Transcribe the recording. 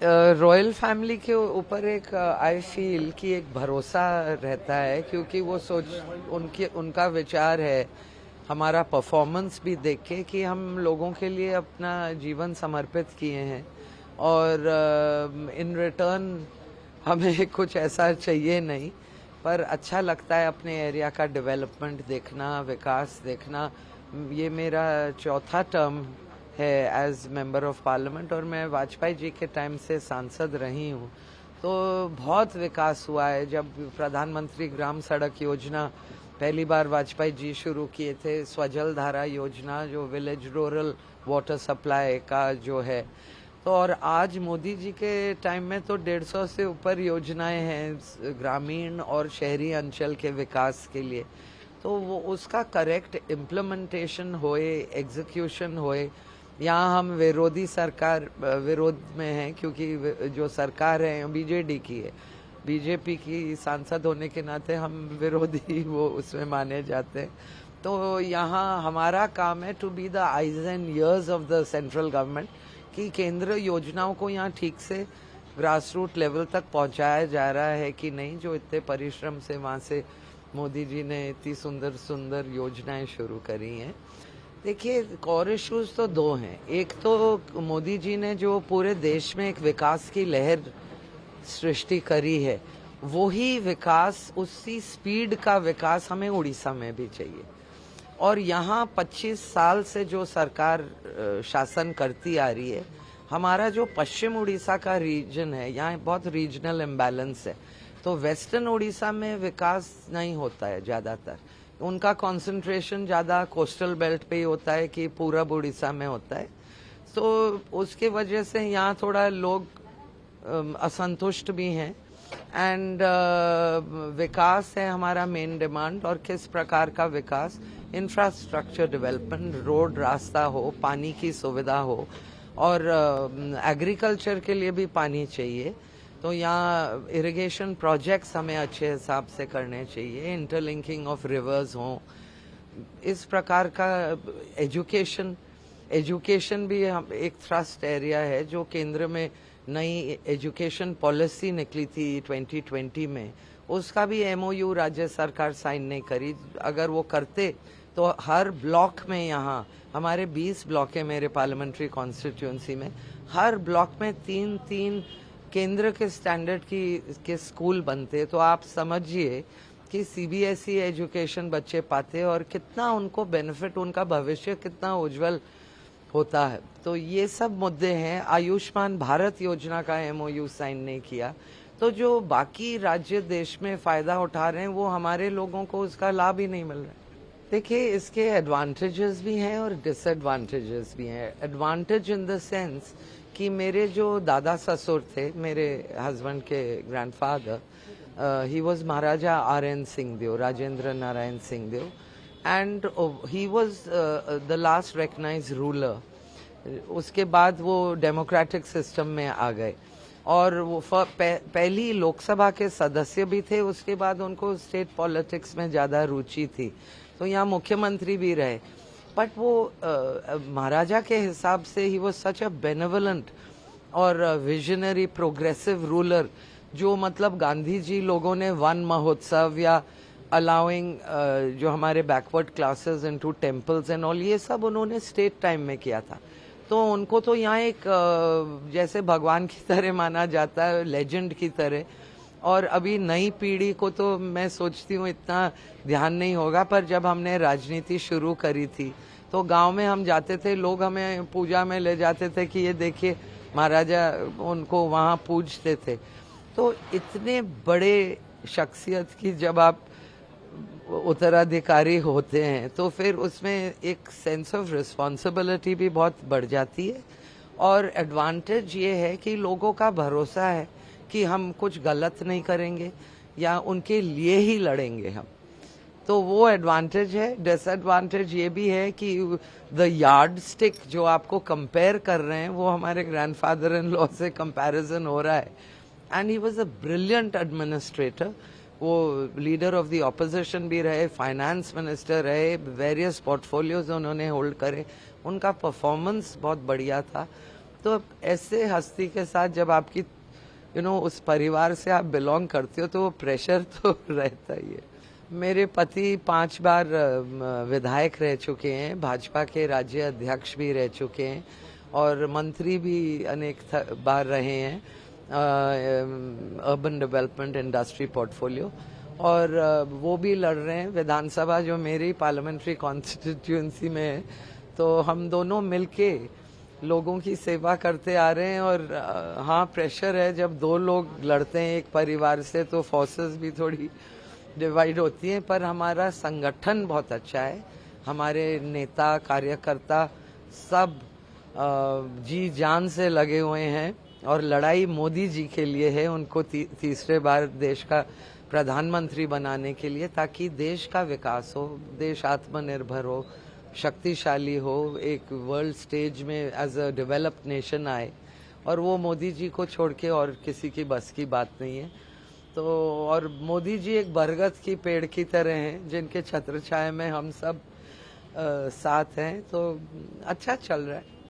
Royal family के ऊपर एक आई फील कि एक भरोसा रहता है, क्योंकि वो उनका विचार है हमारा परफॉर्मेंस भी देख के कि हम लोगों के लिए अपना जीवन समर्पित किए हैं और इन रिटर्न हमें कुछ ऐसा चाहिए नहीं, पर अच्छा लगता है अपने एरिया का डेवलपमेंट देखना, विकास देखना। ये मेरा चौथा टर्म है एज मेंबर ऑफ पार्लियामेंट और मैं वाजपेयी जी के टाइम से सांसद रही हूँ, तो बहुत विकास हुआ है। जब प्रधानमंत्री ग्राम सड़क योजना पहली बार वाजपेयी जी शुरू किए थे, स्वजल धारा योजना जो विलेज रूरल वाटर सप्लाई का जो है, तो और आज मोदी जी के टाइम में तो 150 से ऊपर योजनाएं हैं ग्रामीण और शहरी अंचल के विकास के लिए। तो वो उसका करेक्ट इम्प्लीमेंटेशन होए, एग्जीक्यूशन होए। यहाँ हम विरोध में हैं, क्योंकि जो सरकार है बीजेडी की है, बीजेपी की सांसद होने के नाते हम विरोधी वो उसमें माने जाते हैं। तो यहाँ हमारा काम है to be the eyes and ears of the central government, कि केंद्र योजनाओं को यहाँ ठीक से ग्रास रूट लेवल तक पहुँचाया जा रहा है कि नहीं, जो इतने परिश्रम से वहाँ से मोदी जी ने इतनी सुंदर सुंदर योजनाएं शुरू करी हैं। देखिए, कोर इश्यूज तो दो हैं। एक तो मोदी जी ने जो पूरे देश में एक विकास की लहर सृष्टि करी है, वो ही विकास, उसी स्पीड का विकास हमें उड़ीसा में भी चाहिए। और यहाँ 25 साल से जो सरकार शासन करती आ रही है, हमारा जो पश्चिम उड़ीसा का रीजन है, यहाँ बहुत रीजनल इम्बैलेंस है, तो वेस्टर्न उड़ीसा में विकास नहीं होता है ज़्यादातर। उनका कंसंट्रेशन ज़्यादा कोस्टल बेल्ट पे ही होता है कि पूरब उड़ीसा में होता है। तो उसके वजह से यहाँ थोड़ा लोग असंतुष्ट भी हैं। एंड विकास है हमारा मेन डिमांड, और किस प्रकार का विकास, इंफ्रास्ट्रक्चर डेवलपमेंट, रोड रास्ता हो, पानी की सुविधा हो, और एग्रीकल्चर के लिए भी पानी चाहिए। तो यहाँ इरिगेशन प्रोजेक्ट्स हमें अच्छे हिसाब से करने चाहिए, इंटरलिंकिंग ऑफ रिवर्स हो, इस प्रकार का एजुकेशन भी हम एक थ्रस्ट एरिया है। जो केंद्र में नई एजुकेशन पॉलिसी निकली थी 2020 में, उसका भी एमओयू राज्य सरकार साइन नहीं करी। अगर वो करते तो हर ब्लॉक में, यहाँ हमारे 20 ब्लॉक है मेरे पार्लियामेंट्री कॉन्स्टिट्यूंसी में, हर ब्लॉक में 3-3 केंद्र के स्टैंडर्ड के स्कूल बनते। तो आप समझिए कि सीबीएसई एजुकेशन बच्चे पाते और कितना उनको बेनिफिट, उनका भविष्य कितना उज्जवल होता है। तो ये सब मुद्दे हैं। आयुष्मान भारत योजना का एमओयू साइन नहीं किया, तो जो बाकी राज्य देश में फायदा उठा रहे हैं, वो हमारे लोगों को उसका लाभ ही नहीं मिल रहा है। देखिए, इसके एडवांटेजेस भी हैं और डिसएडवांटेजेस भी हैं। एडवांटेज इन द सेंस कि मेरे जो दादा ससुर थे, मेरे हस्बैंड के grandfather, he was Maharaja R N. Singhdeo, Rajendra Narayan Singhdeo, and he was the last recognised ruler. उसके बाद वो डेमोक्रेटिक सिस्टम में आ गए और वो पहली लोकसभा के सदस्य भी थे। उसके बाद उनको स्टेट पॉलिटिक्स में ज़्यादा रुचि थी, तो यहाँ मुख्यमंत्री भी रहे। बट वो महाराजा के हिसाब से ही वो सच अ बेनेवलेंट और विजनरी प्रोग्रेसिव रूलर, जो मतलब गांधी जी लोगों ने वन महोत्सव या अलाउइंग जो हमारे backward classes into temples and all, ये सब उन्होंने स्टेट टाइम में किया था। तो उनको तो यहाँ एक जैसे भगवान की तरह माना जाता है, लेजेंड की तरह। और अभी नई पीढ़ी को तो मैं सोचती हूँ इतना ध्यान नहीं होगा, पर जब हमने राजनीति शुरू करी थी तो गांव में हम जाते थे, लोग हमें पूजा में ले जाते थे कि ये देखिए महाराजा, उनको वहाँ पूजते थे। तो इतने बड़े शख्सियत की जब आप उत्तराधिकारी होते हैं, तो फिर उसमें एक सेंस ऑफ रिस्पॉन्सिबिलिटी भी बहुत बढ़ जाती है। और एडवांटेज ये है कि लोगों का भरोसा है कि हम कुछ गलत नहीं करेंगे या उनके लिए ही लड़ेंगे हम, तो वो एडवांटेज है। डिसएडवांटेज ये भी है कि द यार्ड स्टिक जो आपको कंपेयर कर रहे हैं, वो हमारे ग्रैंडफादर इन लॉ से कंपैरिजन हो रहा है। And he was a brilliant administrator. वो लीडर ऑफ द ऑपोजिशन भी रहे, फाइनेंस मिनिस्टर रहे, वेरियस पोर्टफोलियोज उन्होंने होल्ड करे, उनका परफॉर्मेंस बहुत बढ़िया था। तो ऐसे हस्ती के साथ जब आपकी उस परिवार से आप बिलोंग करते हो तो वो प्रेशर तो रहता ही है। मेरे पति 5 बार विधायक रह चुके हैं, भाजपा के राज्य अध्यक्ष भी रह चुके हैं और मंत्री भी अनेक बार रहे हैं अर्बन डेवलपमेंट इंडस्ट्री पोर्टफोलियो, और वो भी लड़ रहे हैं विधानसभा जो मेरी पार्लियामेंट्री कॉन्स्टिट्यूंसी में है। तो हम दोनों मिलके लोगों की सेवा करते आ रहे हैं। और हाँ, प्रेशर है जब 2 लोग लड़ते हैं एक परिवार से, तो फोर्सेस भी थोड़ी डिवाइड होती हैं, पर हमारा संगठन बहुत अच्छा है। हमारे नेता कार्यकर्ता सब जी जान से लगे हुए हैं और लड़ाई मोदी जी के लिए है, उनको तीसरे बार देश का प्रधानमंत्री बनाने के लिए, ताकि देश का विकास हो, देश आत्मनिर्भर हो, शक्तिशाली हो, एक वर्ल्ड स्टेज में एज अ डेवलप्ड नेशन आए। और वो मोदी जी को छोड़ के और किसी की बस की बात नहीं है। तो और मोदी जी एक बरगद की पेड़ की तरह हैं जिनके छत्र छाया में हम सब साथ हैं। तो अच्छा चल रहा है।